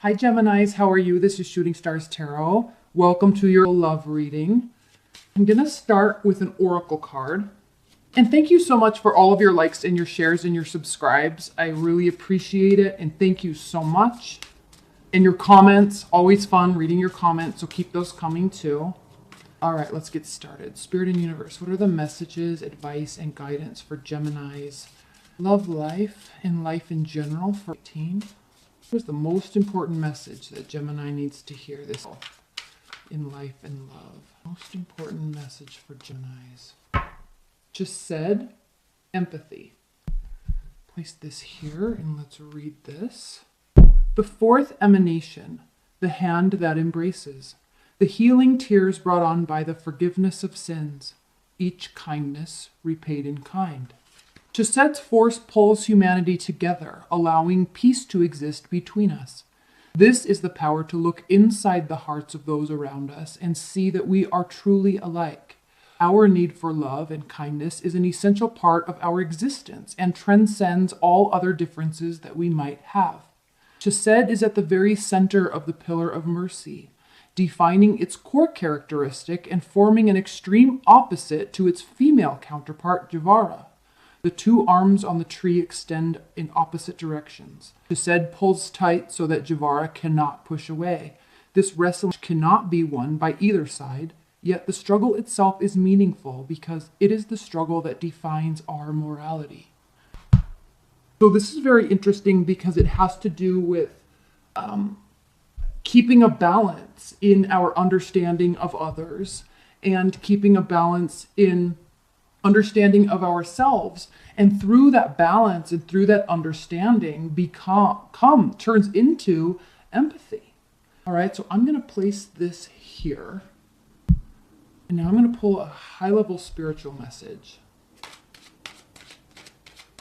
Hi Geminis, how are you? This is Shooting Stars Tarot. Welcome to your love reading. I'm going to start with an oracle card. And thank you so much for all of your likes and your shares and your subscribes. I really appreciate it and thank you so much. And your comments, always fun reading your comments, so keep those coming too. All right, let's get started. Spirit and Universe, what are the messages, advice, and guidance for Geminis? Love life and life in general for 18. What is the most important message that Gemini needs to hear this in life and love? Most important message for Geminis. Just said, empathy. Place this here and let's read this. The fourth emanation, the hand that embraces. The healing tears brought on by the forgiveness of sins. Each kindness repaid in kind. Chasette's force pulls humanity together, allowing peace to exist between us. This is the power to look inside the hearts of those around us and see that we are truly alike. Our need for love and kindness is an essential part of our existence and transcends all other differences that we might have. Chasette is at the very center of the pillar of mercy, defining its core characteristic and forming an extreme opposite to its female counterpart, Jivara. The two arms on the tree extend in opposite directions. Chasette pulls tight so that Jivara cannot push away. This wrestle cannot be won by either side, yet the struggle itself is meaningful because it is the struggle that defines our morality. So this is very interesting because it has to do with keeping a balance in our understanding of others and keeping a balance in understanding of ourselves, and through that balance and through that understanding turns into empathy. All right, so I'm going to place this here, and now I'm going to pull a high-level spiritual message.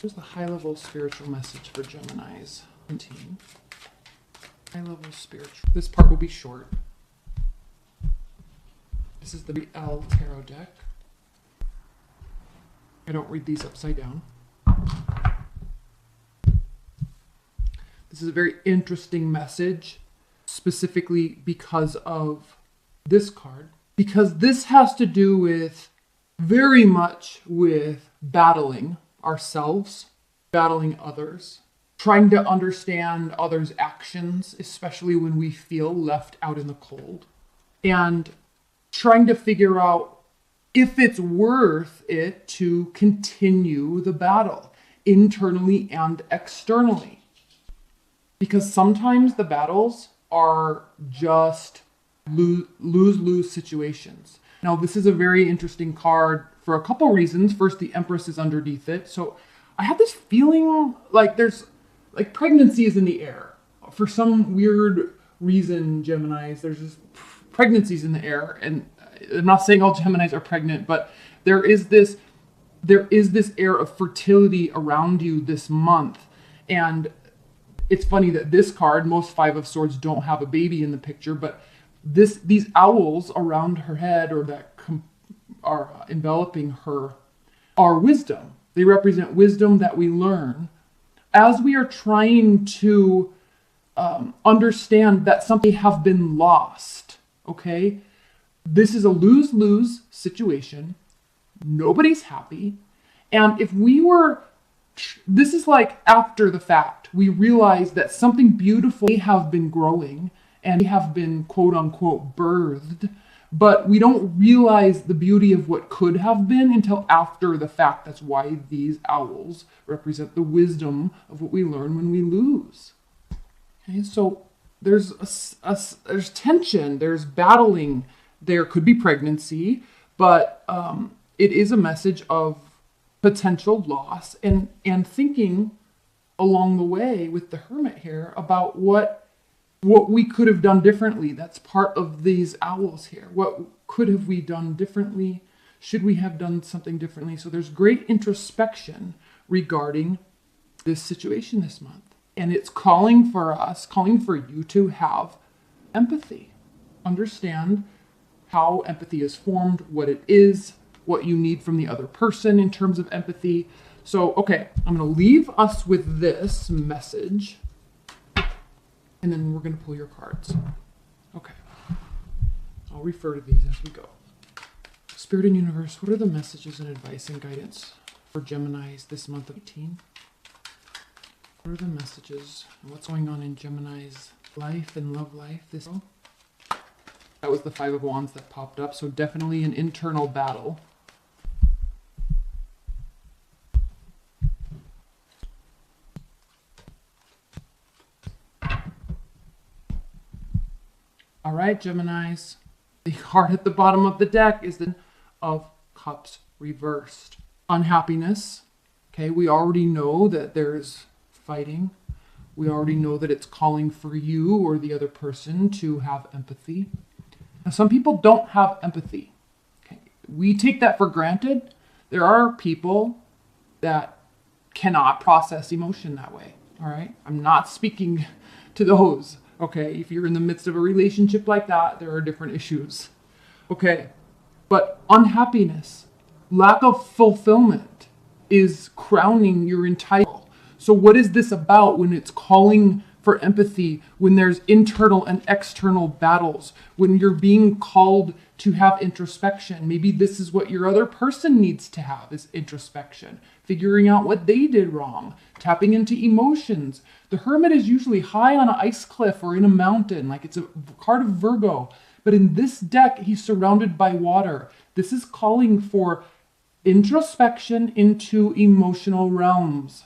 Here's the high-level spiritual message for Geminis. 17. High-level spiritual. This part will be short. This is the L Tarot deck. I don't read these upside down. This is a very interesting message, specifically because of this card. Because this has to do with, very much with battling ourselves, battling others, trying to understand others' actions, especially when we feel left out in the cold, and trying to figure out if it's worth it to continue the battle, internally and externally. Because sometimes the battles are just lose-lose situations. Now, this is a very interesting card for a couple reasons. First, the Empress is underneath it. So I have this feeling like there's, like, pregnancy is in the air. For some weird reason, Geminis, there's just pregnancies in the air. And I'm not saying all Geminis are pregnant, but there is this air of fertility around you this month. And it's funny that this card, most Five of Swords don't have a baby in the picture, but these owls around her head, or that are enveloping her, are wisdom. They represent wisdom that we learn as we are trying to understand that something have been lost. Okay. This is a lose-lose situation. Nobody's happy. And if we were, this is like after the fact, we realize that something beautiful may have been growing and have been quote unquote birthed, but we don't realize the beauty of what could have been until after the fact. That's why these owls represent the wisdom of what we learn when we lose. Okay, so there's tension, there's battling. There could be pregnancy, but it is a message of potential loss and thinking along the way with the Hermit here about what we could have done differently. That's part of these owls here. What could have we done differently? Should we have done something differently? So there's great introspection regarding this situation this month. And it's calling for you to have empathy. Understand how empathy is formed, what it is, what you need from the other person in terms of empathy. So, okay, I'm going to leave us with this message. and then we're going to pull your cards. Okay. I'll refer to these as we go. Spirit and Universe, what are the messages and advice and guidance for Geminis this month of 18? What are the messages and what's going on in Gemini's life and love life this month? That was the Five of Wands that popped up, so definitely an internal battle. All right, Geminis. The card at the bottom of the deck is the of Cups reversed. Unhappiness. Okay, we already know that there's fighting. We already know that it's calling for you or the other person to have empathy. Now, some people don't have empathy. Okay, we take that for granted. There are people that cannot process emotion that way. All right, I'm not speaking to those. Okay, if you're in the midst of a relationship like that, there are different issues. Okay, but unhappiness, lack of fulfillment is crowning your entire. So what is this about when it's calling for empathy, when there's internal and external battles, when you're being called to have introspection? Maybe this is what your other person needs to have, is introspection, figuring out what they did wrong, tapping into emotions. The Hermit is usually high on an ice cliff or in a mountain, like it's a card of Virgo. But in this deck, he's surrounded by water. This is calling for introspection into emotional realms.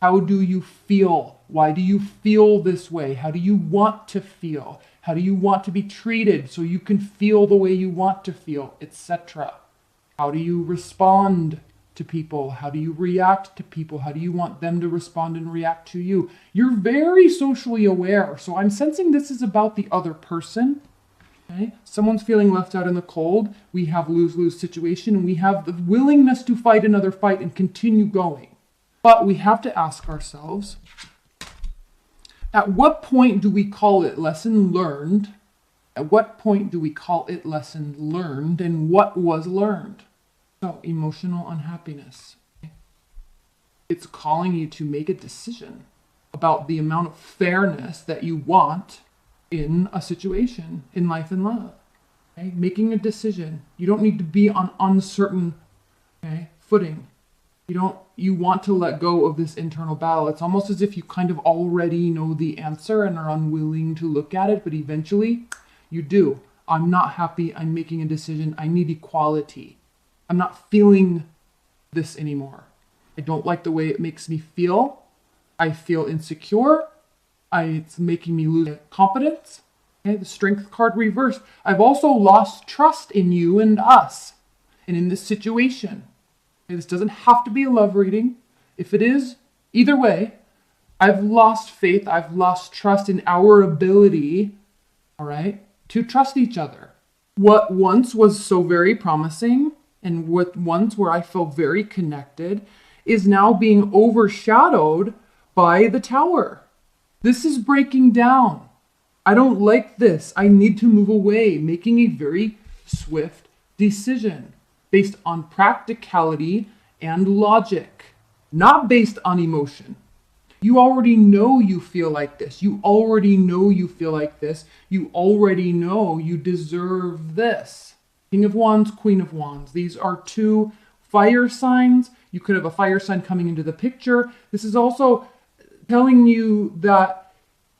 How do you feel? Why do you feel this way? How do you want to feel? How do you want to be treated so you can feel the way you want to feel, etc.? How do you respond to people? How do you react to people? How do you want them to respond and react to you? You're very socially aware. So I'm sensing this is about the other person. Okay? Someone's feeling left out in the cold. We have lose-lose situation, and we have the willingness to fight another fight and continue going. But we have to ask ourselves, at what point do we call it lesson learned? At what point do we call it lesson learned, and what was learned? So, emotional unhappiness. It's calling you to make a decision about the amount of fairness that you want in a situation, in life and love. Okay? Making a decision. You don't need to be on uncertain footing. You want to let go of this internal battle. It's almost as if you kind of already know the answer and are unwilling to look at it, but eventually you do. I'm not happy. I'm making a decision. I need equality. I'm not feeling this anymore. I don't like the way it makes me feel. I feel insecure. It's making me lose confidence. Okay, the Strength card reversed. I've also lost trust in you and us and in this situation. Okay, this doesn't have to be a love reading. If it is, either way, I've lost faith. I've lost trust in our ability, all right, to trust each other. What once was so very promising and what once where I felt very connected is now being overshadowed by the Tower. This is breaking down. I don't like this. I need to move away, making a very swift decision based on practicality and logic, not based on emotion. You already know you feel like this. You already know you feel like this. You already know you deserve this. King of Wands, Queen of Wands. These are two fire signs. You could have a fire sign coming into the picture. This is also telling you that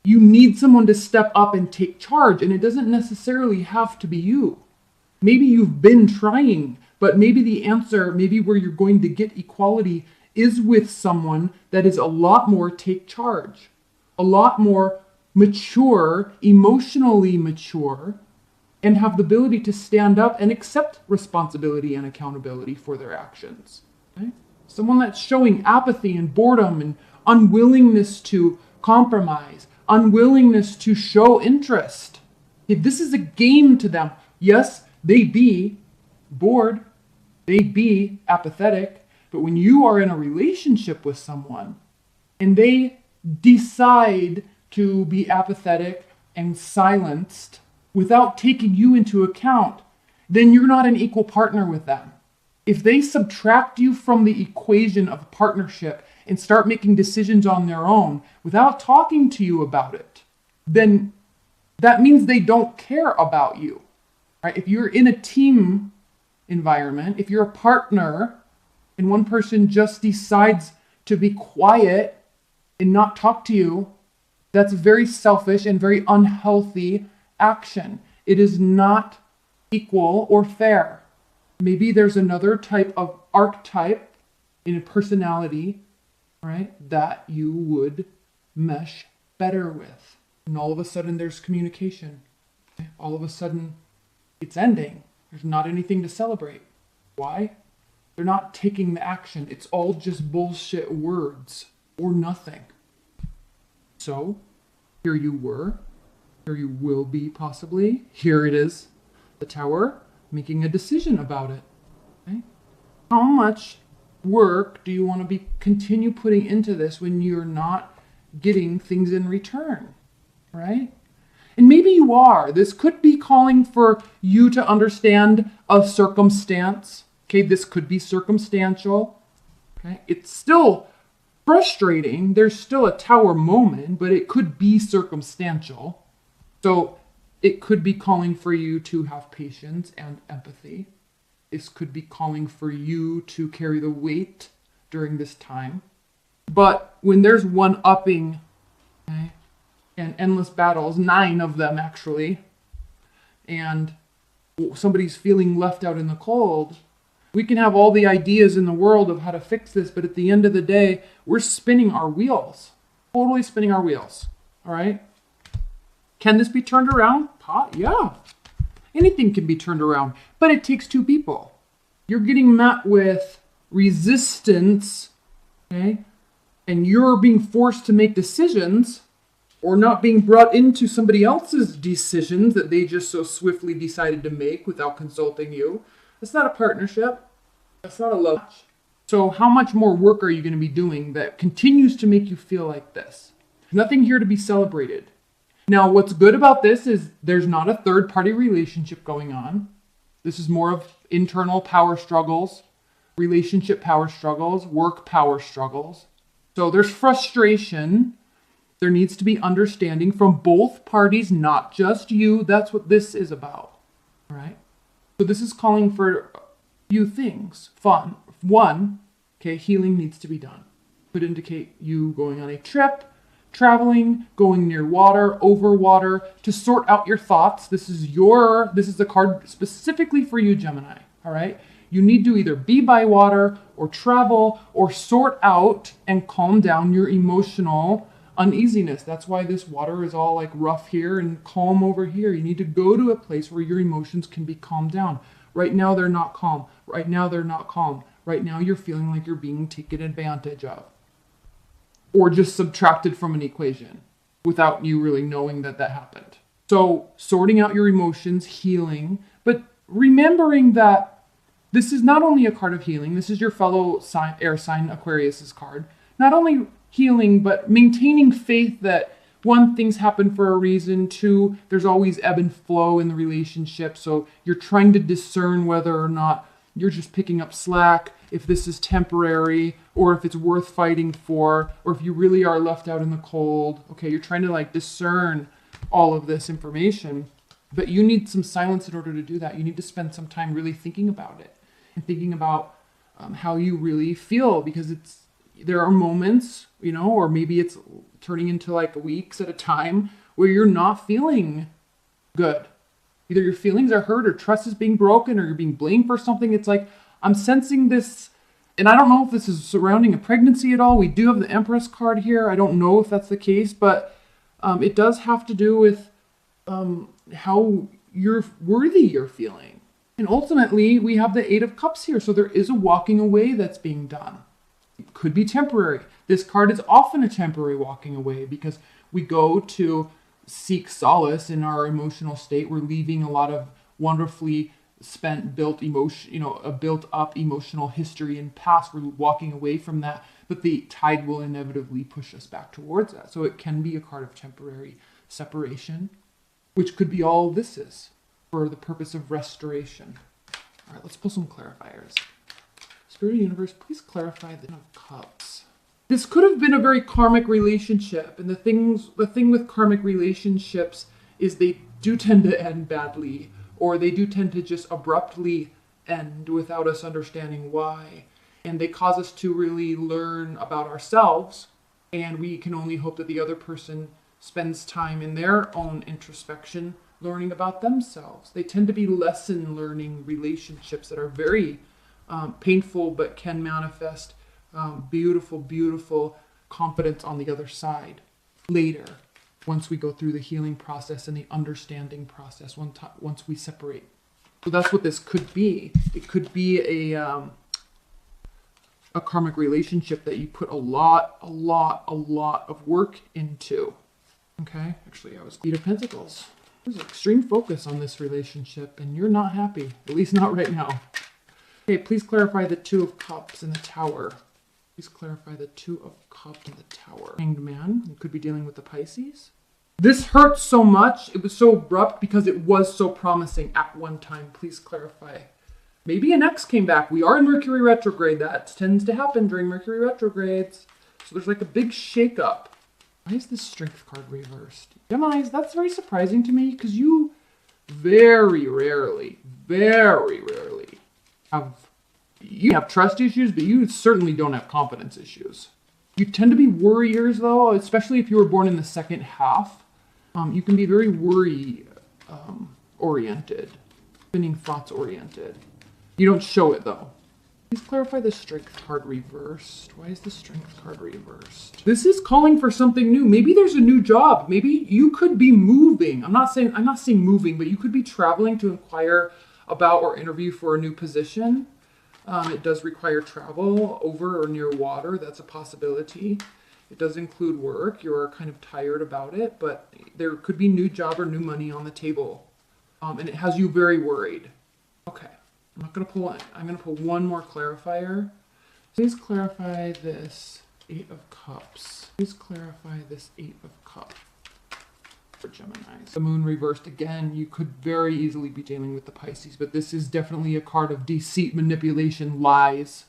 you need someone to step up and take charge, and it doesn't necessarily have to be you. Maybe you've been trying, but maybe the answer, maybe where you're going to get equality is with someone that is a lot more take charge, a lot more mature, emotionally mature, and have the ability to stand up and accept responsibility and accountability for their actions. Okay? Someone that's showing apathy and boredom and unwillingness to compromise, unwillingness to show interest. If this is a game to them, yes, they be bored, they be apathetic, but when you are in a relationship with someone and they decide to be apathetic and silenced without taking you into account, then you're not an equal partner with them. If they subtract you from the equation of partnership and start making decisions on their own without talking to you about it, then that means they don't care about you, right? If you're in a team environment, if you're a partner and one person just decides to be quiet and not talk to you, that's very selfish and very unhealthy action. It is not equal or fair. Maybe there's another type of archetype in a personality, right, that you would mesh better with. And all of a sudden there's communication. All of a sudden it's ending. There's not anything to celebrate. Why? They're not taking the action. It's all just bullshit words or nothing. So here you were. Here you will be possibly. Here it is, the Tower, making a decision about it. Okay? How much work do you want to continue putting into this when you're not getting things in return, right? And maybe you are. This could be calling for you to understand a circumstance. Okay, this could be circumstantial. Okay, it's still frustrating. There's still a Tower moment, but it could be circumstantial. So it could be calling for you to have patience and empathy. This could be calling for you to carry the weight during this time. But when there's one-upping, okay, and endless battles, 9 of them actually, and somebody's feeling left out in the cold, we can have all the ideas in the world of how to fix this, but at the end of the day, we're spinning our wheels. Totally spinning our wheels. All right? Can this be turned around? Yeah. Anything can be turned around, but it takes 2 people. You're getting met with resistance, okay? And you're being forced to make decisions or not being brought into somebody else's decisions that they just so swiftly decided to make without consulting you. That's not a partnership. That's not a love. So how much more work are you going to be doing that continues to make you feel like this? Nothing here to be celebrated. Now, what's good about this is there's not a third-party relationship going on. This is more of internal power struggles, relationship power struggles, work power struggles. So there's frustration. There needs to be understanding from both parties, not just you. That's what this is about, all right? So this is calling for a few things. One, okay, healing needs to be done. Could indicate you going on a trip, traveling, going near water, over water, to sort out your thoughts. This is the card specifically for you, Gemini, all right? You need to either be by water or travel or sort out and calm down your emotional uneasiness. That's why this water is all like rough here and calm over here. You need to go to a place where your emotions can be calmed down. Right now, they're not calm. Right now, they're not calm. Right now, you're feeling like you're being taken advantage of or just subtracted from an equation without you really knowing that happened. So sorting out your emotions, healing, but remembering that this is not only a card of healing, this is your fellow air sign Aquarius's card. Not only healing, but maintaining faith that 1, things happen for a reason. 2, there's always ebb and flow in the relationship. So you're trying to discern whether or not you're just picking up slack, if this is temporary, or if it's worth fighting for, or if you really are left out in the cold. Okay, you're trying to like discern all of this information, but you need some silence in order to do that. You need to spend some time really thinking about it and thinking about how you really feel, because there are moments, or maybe it's turning into like weeks at a time where you're not feeling good. Either your feelings are hurt or trust is being broken or you're being blamed for something. It's like, I'm sensing this, and I don't know if this is surrounding a pregnancy at all. We do have the Empress card here. I don't know if that's the case, but it does have to do with how worthy you're feeling. And ultimately, we have the 8 of Cups here. So there is a walking away that's being done. It could be temporary. This card is often a temporary walking away because we go to seek solace in our emotional state. We're leaving a lot of wonderfully built up emotional history and past. We're walking away from that, but the tide will inevitably push us back towards that. So it can be a card of temporary separation, which could be all this is for the purpose of restoration. All right, let's pull some clarifiers. Spirit of the universe, please clarify the Ten of Cups. This could have been a very karmic relationship, and the thing with karmic relationships is they do tend to end badly, or they do tend to just abruptly end without us understanding why. And they cause us to really learn about ourselves, and we can only hope that the other person spends time in their own introspection learning about themselves. They tend to be lesson learning relationships that are very painful, but can manifest beautiful, beautiful confidence on the other side later, once we go through the healing process and the understanding process, once we separate. So that's what this could be. It could be a karmic relationship that you put a lot of work into. Okay, actually, I was Eight of Pentacles. There's extreme focus on this relationship, and you're not happy, at least not right now. Okay, please clarify the Two of Cups and the Tower. Please clarify the Two of Cups and the Tower. Hanged Man, you could be dealing with the Pisces. This hurts so much. It was so abrupt because it was so promising at one time. Please clarify. Maybe an ex came back. We are in Mercury retrograde. That tends to happen during Mercury retrogrades. So there's like a big shakeup. Why is this Strength card reversed? Geminis, that's very surprising to me because you very rarely have trust issues, but you certainly don't have confidence issues. You tend to be worriers though, especially if you were born in the second half. You can be very worry oriented, spinning thoughts oriented. You don't show it though. Please clarify the Strength card reversed. Why is the Strength card reversed? This is calling for something new. Maybe there's a new job. Maybe you could be moving. I'm not saying moving, but you could be traveling to inquire about or interview for a new position. It does require travel over or near water. That's a possibility. It does include work. You're kind of tired about it, but there could be new job or new money on the table. And it has you very worried. Okay. I'm going to pull one more clarifier. Please clarify this Eight of Cups. Please clarify this Eight of Cups for Gemini. The Moon reversed again. You could very easily be dealing with the Pisces, but this is definitely a card of deceit, manipulation, lies.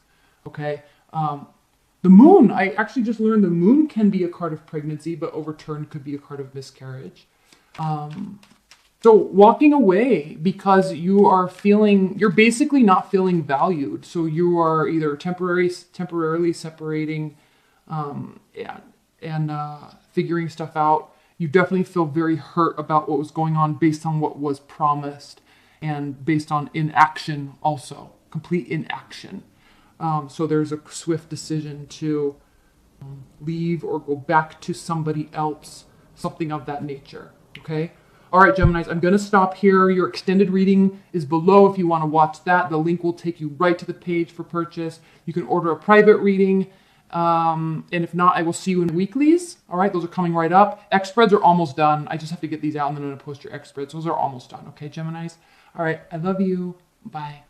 Okay. The Moon, I actually just learned the Moon can be a card of pregnancy, but overturned could be a card of miscarriage. So walking away because you're basically not feeling valued. So you are either temporarily separating and figuring stuff out. You definitely feel very hurt about what was going on based on what was promised and based on inaction also, complete inaction. So there's a swift decision to leave or go back to somebody else, something of that nature, okay? All right, Geminis, I'm going to stop here. Your extended reading is below if you want to watch that. The link will take you right to the page for purchase. You can order a private reading. And if not, I will see you in weeklies. All right, those are coming right up. X spreads are almost done. I just have to get these out and then I'm going to post your X spreads. Those are almost done. Okay, Geminis? All right, I love you. Bye.